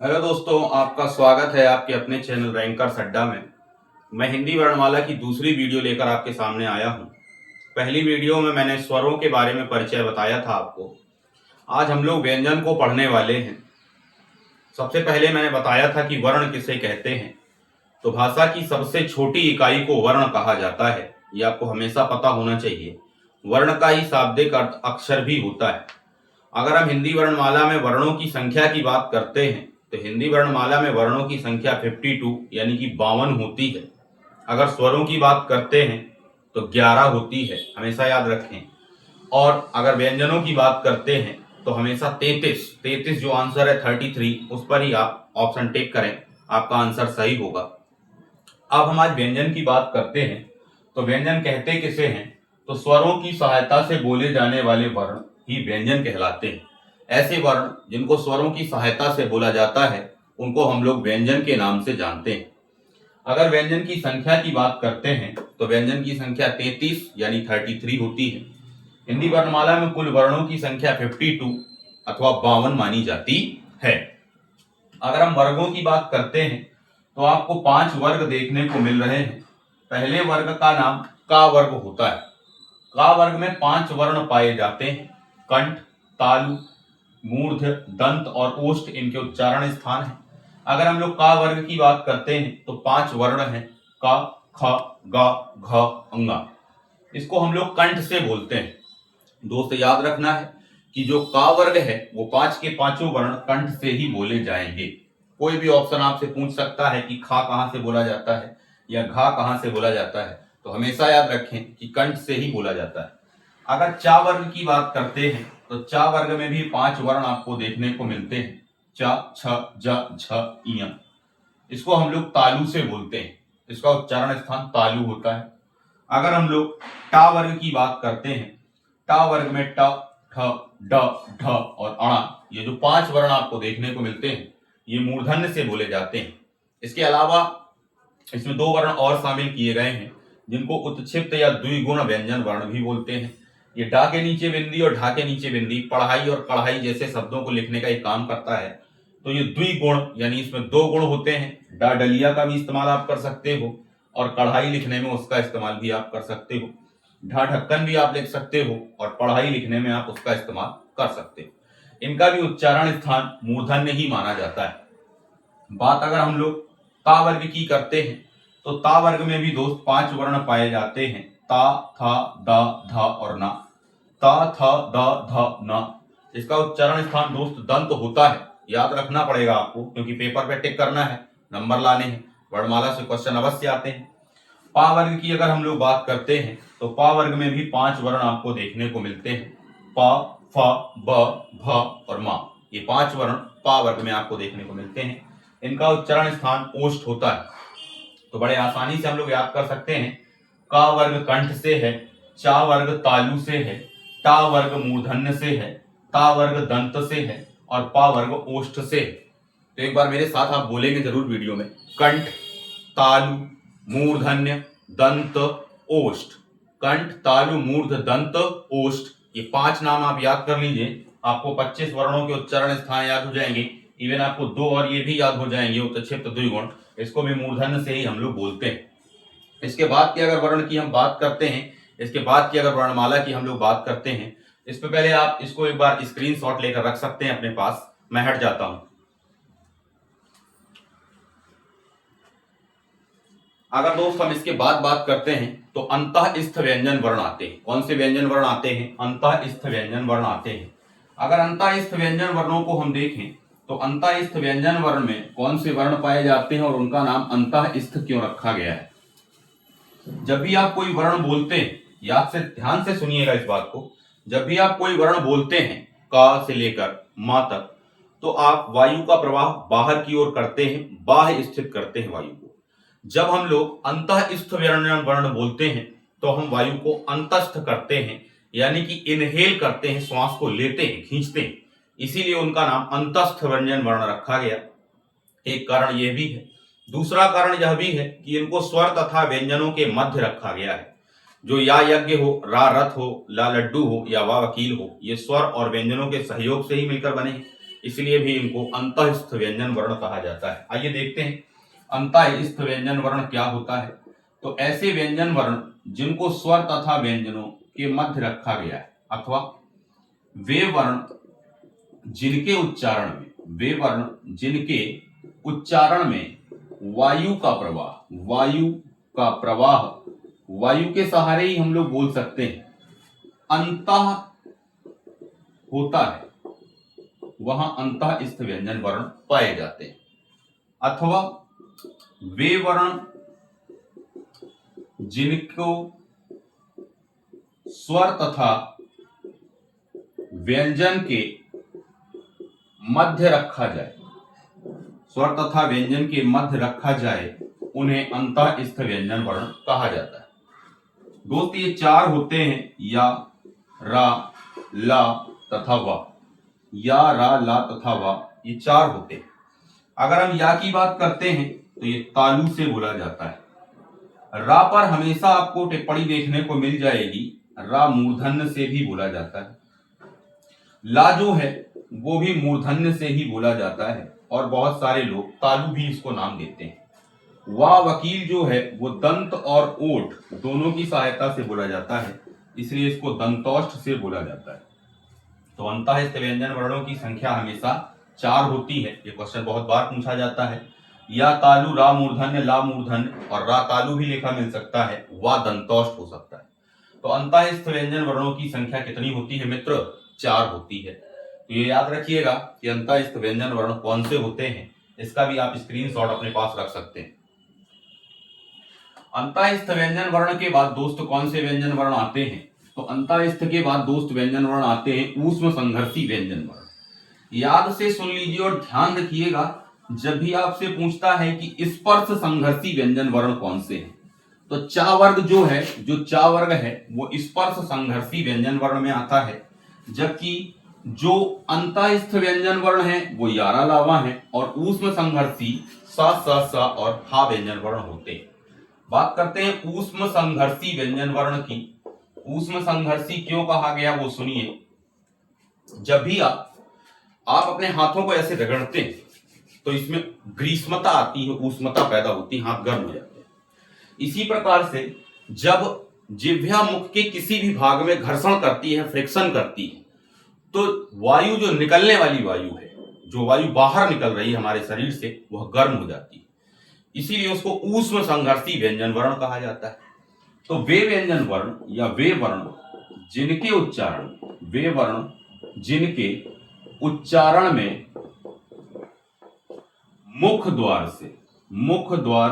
Hello दोस्तों, आपका स्वागत है आपके अपने चैनल रैंकर्स अड्डा में। मैं हिंदी वर्णमाला की दूसरी वीडियो लेकर आपके सामने आया हूं। पहली वीडियो में मैंने स्वरों के बारे में परिचय बताया था आपको। आज हम लोग व्यंजन को पढ़ने वाले हैं। सबसे पहले मैंने बताया था कि वर्ण किसे कहते हैं। तो भाषा की सबसे छोटी इकाई को वर्ण कहा जाता है। ये आपको हमेशा पता होना चाहिए। वर्ण का ही शाब्दिक अर्थ अक्षर भी होता है। अगर हम हिंदी वर्णमाला में वर्णों की संख्या की बात करते हैं तो हिंदी वर्णमाला में वर्णों की संख्या 52 यानी कि 52 होती है। अगर स्वरों की बात करते हैं तो 11 होती है, हमेशा याद रखें। और अगर व्यंजनों की बात करते हैं तो हमेशा 33 जो आंसर है 33 उस पर ही आप ऑप्शन टिक करें, आपका आंसर सही होगा। अब हम आज व्यंजन की बात करते हैं। तो व्यंजन कहते किसे हैं? तो स्वरों की सहायता से बोले जाने वाले वर्ण ही व्यंजन कहलाते हैं। ऐसे वर्ण जिनको स्वरों की सहायता से बोला जाता है उनको हम लोग व्यंजन के नाम से जानते हैं। अगर व्यंजन की संख्या की बात करते हैं तो व्यंजन की संख्या 33 यानी 33 होती है। हिंदी वर्णमाला में कुल वर्णों की संख्या 52 अथवा 52 मानी जाती है। अगर हम वर्गों की बात करते हैं तो आपको 5 वर्ग देखने को मिल रहे हैं। पहले वर्ग का नाम का वर्ग होता है। का वर्ग में 5 वर्ण पाए जाते हैं। कंठ, तालु, मूर्ध, दंत और ओष्ठ इनके उच्चारण स्थान है। अगर हम लोग का वर्ग की बात करते हैं तो 5 वर्ण हैं। का, ख, ग, घ, अंगा। इसको हम लोग कंठ से बोलते हैं। दोस्त याद रखना है कि जो का वर्ग है वो 5 के पांचों वर्ण कंठ से ही बोले जाएंगे। कोई भी ऑप्शन आपसे पूछ सकता है कि खा कहां से बोला जाता है या घा कहां से बोला जाता है, तो हमेशा याद रखें कि कंठ से ही बोला जाता है। अगर चा वर्ग की बात करते हैं तो चा वर्ग में भी 5 वर्ण आपको देखने को मिलते हैं। च, छ, ज, झ, इय। इसको हम लोग तालु से बोलते हैं। इसका उच्चारण स्थान तालु होता है। अगर हम लोग टा वर्ग की बात करते हैं, टा वर्ग में ट, ठ, ड, ढ और अणा, ये जो 5 वर्ण आपको देखने को मिलते हैं ये मूर्धन्य से बोले जाते हैं। इसके अलावा इसमें 2 वर्ण और शामिल किए गए हैं जिनको उत्क्षिप्त या द्विगुण व्यंजन वर्ण भी बोलते हैं। ये डा के नीचे बिंदी और ढा के नीचे बिंदी पढ़ाई और कढ़ाई जैसे शब्दों को लिखने का एक काम करता है। तो ये द्विगुण यानी इसमें 2 गुण होते हैं। डा डलिया का भी इस्तेमाल आप कर सकते हो और कढ़ाई लिखने में उसका इस्तेमाल भी आप कर सकते हो। ढा ढक्कन भी आप लिख सकते हो और पढ़ाई लिखने में आप उसका इस्तेमाल कर सकते हो। इनका भी उच्चारण स्थान मूर्धन्य ही माना जाता है। बात अगर हम लोग ता वर्ग की करते हैं तो ता वर्ग में भी दोस्त 5 वर्ण पाए जाते हैं। ता, था, दा, धा और ना। ता, था, दा, धा, ना। इसका उच्चारण स्थान दोस्त दंत होता है। याद रखना पड़ेगा आपको क्योंकि पेपर पे टिक करना है, नंबर लाने हैं, वर्णमाला से क्वेश्चन अवश्य आते हैं। पा वर्ग की अगर हम लोग बात करते हैं तो पा वर्ग में भी 5 वर्ण आपको देखने को मिलते हैं। प, फ, ब, भ और मा। ये 5 वर्ण पा वर्ग में आपको देखने को मिलते हैं। इनका उच्चारण स्थान ओष्ठ होता है। तो बड़े आसानी से हम लोग याद कर सकते हैं। का वर्ग कंठ से है, चा वर्ग तालु से है, टा वर्ग मूर्धन्य से है, ता वर्ग दंत से है और पा वर्ग ओष्ठ से है। तो एक बार मेरे साथ आप बोलेंगे जरूर वीडियो में। कंठ, तालु, मूर्धन्य, दंत, ओष्ठ। कंठ, तालु, मूर्ध, दंत, ओष्ठ, ये 5 नाम आप याद कर लीजिए। आपको 25 वर्णों के उच्चारण स्थान याद हो जाएंगे। इवन आपको 2 और ये भी याद हो जाएंगे, उत्क्षिप्त द्विगुण। इसको भी मूर्धन्य से ही हम लोग बोलते हैं। इसके बाद की अगर वर्ण की हम बात करते हैं, इसके बाद की अगर वर्णमाला की हम लोग बात करते हैं, इस पे पहले आप इसको एक बार स्क्रीनशॉट लेकर रख सकते हैं अपने पास। मैं हट जाता हूं। अगर दोस्त हम इसके बाद बात करते हैं तो अंतःस्थ व्यंजन वर्ण आते हैं। कौन से व्यंजन वर्ण आते हैं? अंतःस्थ व्यंजन वर्ण आते हैं। अगर अंतःस्थ व्यंजन वर्णों को हम देखें तो अंतःस्थ व्यंजन वर्ण में कौन से वर्ण पाए जाते हैं और उनका नाम अंतःस्थ क्यों रखा गया है? जब भी आप कोई वर्ण बोलते हैं, याद से ध्यान से सुनिएगा इस बात को। जब भी आप कोई वर्ण बोलते हैं का से लेकर मा तक, तो आप वायु का प्रवाह बाहर की ओर करते हैं, बाह्य स्थित करते हैं वायु को। जब हम लोग अंतःस्थ व्यंजन वर्ण बोलते हैं तो हम वायु को अंतस्थ करते हैं, यानी कि इनहेल करते हैं, श्वास को लेते हैं, खींचते हैं। इसीलिए उनका नाम अंतस्थ व्यंजन वर्ण रखा गया। एक कारण यह भी है। दूसरा कारण यह भी है कि इनको स्वर तथा व्यंजनों के मध्य रखा गया है। जो या यज्ञ हो, रा रथ हो, ला लड्डू हो या वा वकील हो, ये स्वर और व्यंजनों के सहयोग से ही मिलकर बने हैं। इसलिए भी इनको अंतःस्थ व्यंजन वर्ण कहा जाता है। आइए देखते हैं अंतःस्थ व्यंजन वर्ण क्या होता है। तो ऐसे व्यंजन वर्ण जिनको स्वर तथा व्यंजनों के मध्य रखा गया है, अथवा वे वर्ण जिनके उच्चारण में वायु के सहारे ही हम लोग बोल सकते हैं, अंतः होता है, वहां अंतःस्थ व्यंजन वर्ण पाए जाते हैं। अथवा वे वर्ण जिनको स्वर तथा व्यंजन के मध्य रखा जाए, उन्हें अंतःस्थ व्यंजन वर्ण कहा जाता है। दोस्त ये चार होते हैं, या, रा, ला तथा वा। या, रा, ला तथा वा, ये चार होते हैं। अगर हम या की बात करते हैं तो ये तालु से बोला जाता है। रा पर हमेशा आपको टिप्पणी देखने को मिल जाएगी, रा मूर्धन्य से भी बोला जाता है। ला जो है वो भी मूर्धन्य से ही बोला जाता है, और बहुत सारे लोग तालु भी इसको नाम देते हैं। वा वकील जो है वो दंत और ओठ दोनों की सहायता से बोला जाता है, इसलिए इसको दंतोष्ठ से बोला जाता है। तो अंतःस्थ व्यंजन वर्णों की संख्या हमेशा 4 होती है। ये क्वेश्चन बहुत बार पूछा जाता है। या तालु, रा मूर्धन्य, ला मूर्धन्य, और रा तालु भी लिखा मिल सकता है, वा दंतोष्ठ हो सकता है। तो अंतःस्थ व्यंजन वर्णों की संख्या कितनी होती है मित्र? 4 होती है। तो ये याद रखिएगा कि अंतःस्थ व्यंजन वर्ण कौन से होते हैं, इसका भी आप स्क्रीनशॉट अपने पास रख सकते हैं। अंतःस्थ व्यंजन वर्ण के बाद दोस्त कौन से व्यंजन वर्ण आते हैं? तो अंतःस्थ के बाद दोस्त व्यंजन वर्ण आते हैं ऊष्म संघर्षी व्यंजन वर्ण। याद से सुन लीजिए और ध्यान रखिएगा, जब भी आपसे पूछता है कि स्पर्श संघर्षी व्यंजन वर्ण कौन से हैं, तो चा वर्ग जो है वो स्पर्श संघर्षी व्यंजन वर्ण में आता है, जबकि जो अंतःस्थ व्यंजन वर्ण है वो यारा लावा है, और ऊष्म संघर्षी सा, स, स और हा व्यंजन वर्ण होते हैं। बात करते हैं ऊष्म संघर्षी व्यंजन वर्ण की। ऊष्म संघर्षी क्यों कहा गया वो सुनिए। जब भी आप अपने हाथों को ऐसे रगड़ते हैं तो इसमें ग्रीष्मता आती है, ऊष्मता पैदा होती है, हाथ गर्म हो जाते हैं। इसी प्रकार से जब जिह्वा मुख के किसी भी भाग में घर्षण करती है, फ्रिक्शन करती है, तो वायु जो निकलने वाली वायु है, जो वायु बाहर निकल रही है हमारे शरीर से, वह गर्म हो जाती है। इसीलिए उसको ऊष्म संघर्षी व्यंजन वर्ण कहा जाता है। तो वे व्यंजन वर्ण या वे वर्ण जिनके उच्चारण में मुख द्वार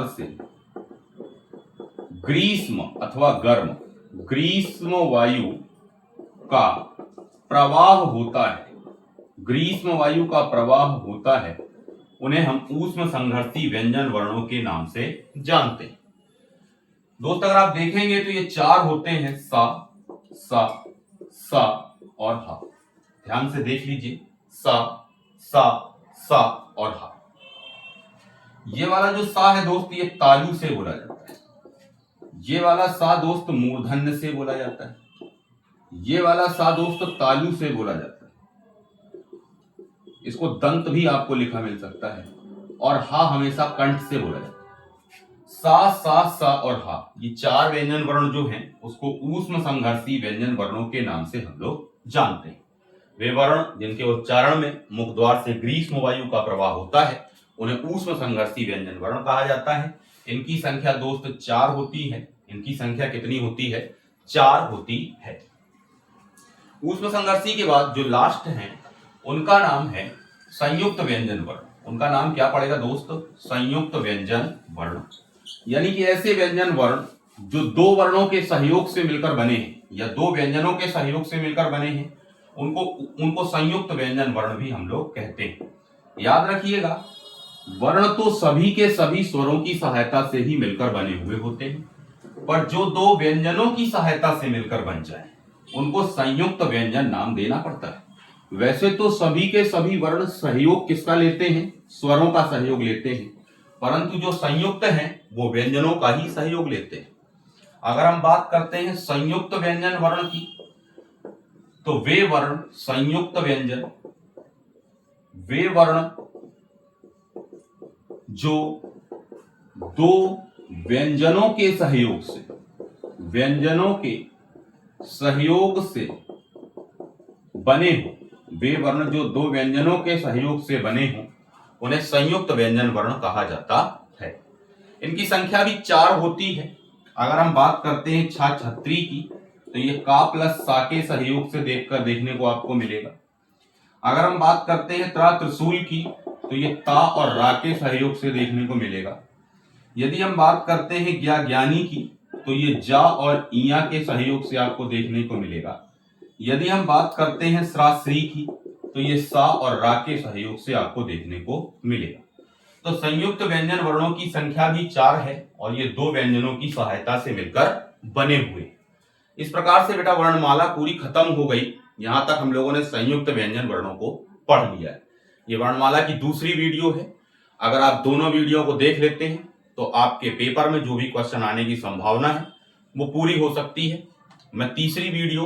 से ग्रीष्म अथवा ग्रीष्म वायु का प्रवाह होता है, उन्हें हम ऊष्म संघर्षी व्यंजन वर्णों के नाम से जानते हैं। दोस्त अगर आप देखेंगे तो ये 4 होते हैं, सा, सा, सा और हा। ध्यान से देख लीजिए, सा, सा, सा और हा। ये वाला जो सा है दोस्त, ये तालु से बोला जाता है। ये वाला सा दोस्त मूर्धन्य से बोला जाता है। ये वाला सा दोस्त तालु से बोला जाता है। इसको दंत भी आपको लिखा मिल सकता है, और हा हमेशा कंठ से बोला जाता है। सा, सा, सा और हा, ये 4 व्यंजन वर्ण जो हैं उसको ऊष्म संघर्षी व्यंजन वर्णों के नाम से हम लोग जानते हैं। वे वर्ण जिनके उच्चारण में मुख द्वार से ग्रीष्म वायु का प्रवाह होता है, उन्हें ऊष्म संघर्षी व्यंजन वर्ण कहा जाता है। इनकी संख्या दोस्त 4 होती है। इनकी संख्या कितनी होती है? 4 होती है। ऊष्म संघर्षी के बाद जो लास्ट हैं उनका नाम है संयुक्त व्यंजन वर्ण। उनका नाम क्या पड़ेगा दोस्त? संयुक्त व्यंजन वर्ण। यानी कि ऐसे व्यंजन वर्ण जो 2 वर्णों के सहयोग से मिलकर बने हैं, या 2 व्यंजनों के सहयोग से मिलकर बने हैं, उनको संयुक्त व्यंजन वर्ण भी हम लोग कहते हैं। याद रखिएगा, वर्ण तो सभी के सभी स्वरों की सहायता से ही मिलकर बने हुए होते हैं, पर जो 2 व्यंजनों की सहायता से मिलकर बन जाए उनको संयुक्त व्यंजन नाम देना पड़ता है। वैसे तो सभी के सभी वर्ण सहयोग किसका लेते हैं? स्वरों का सहयोग लेते हैं, परंतु जो संयुक्त हैं वो व्यंजनों का ही सहयोग लेते हैं। अगर हम बात करते हैं संयुक्त व्यंजन वर्ण की, तो वे वर्ण संयुक्त व्यंजन वे वर्ण जो दो व्यंजनों के सहयोग से बने हो, वे वर्ण जो दो व्यंजनों के सहयोग से बने हो, उन्हें संयुक्त व्यंजन वर्ण कहा जाता है। इनकी संख्या भी 4 होती है। अगर हम बात करते हैं छा छत्री की, तो ये का प्लस सा के सहयोग से देखने को आपको मिलेगा। अगर हम बात करते हैं त्रा त्रिशूल की, तो ये ता और रा के सहयोग से देखने को मिलेगा। यदि हम बात करते हैं ज्ञा ज्ञानी की, तो ये जा और इया के सहयोग से आपको देखने को मिलेगा। यदि हम बात करते हैं श्री की, तो ये सा और रा के सहयोग से आपको देखने को मिलेगा। तो संयुक्त व्यंजन वर्णों की संख्या भी 4 है और ये 2 व्यंजनों की सहायता से मिलकर बने हुए। इस प्रकार से बेटा वर्णमाला पूरी खत्म हो गई। यहां तक हम लोगों ने संयुक्त व्यंजन वर्णों को पढ़ लिया है। ये वर्णमाला की दूसरी वीडियो है। अगर आप दोनों वीडियो को देख लेते हैं तो आपके पेपर में जो भी क्वेश्चन आने की संभावना है वो पूरी हो सकती है। मैं तीसरी वीडियो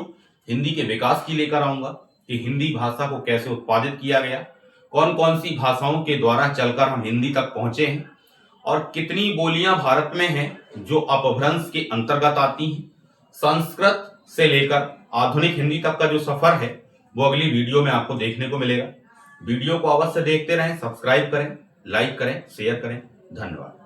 हिंदी के विकास की लेकर आऊंगा कि हिंदी भाषा को कैसे उत्पादित किया गया, कौन कौन सी भाषाओं के द्वारा चलकर हम हिंदी तक पहुंचे हैं और कितनी बोलियां भारत में हैं जो अपभ्रंश के अंतर्गत आती हैं। संस्कृत से लेकर आधुनिक हिंदी तक का जो सफर है वो अगली वीडियो में आपको देखने को मिलेगा। वीडियो को अवश्य देखते रहें, सब्सक्राइब करें, लाइक करें, शेयर करें। धन्यवाद।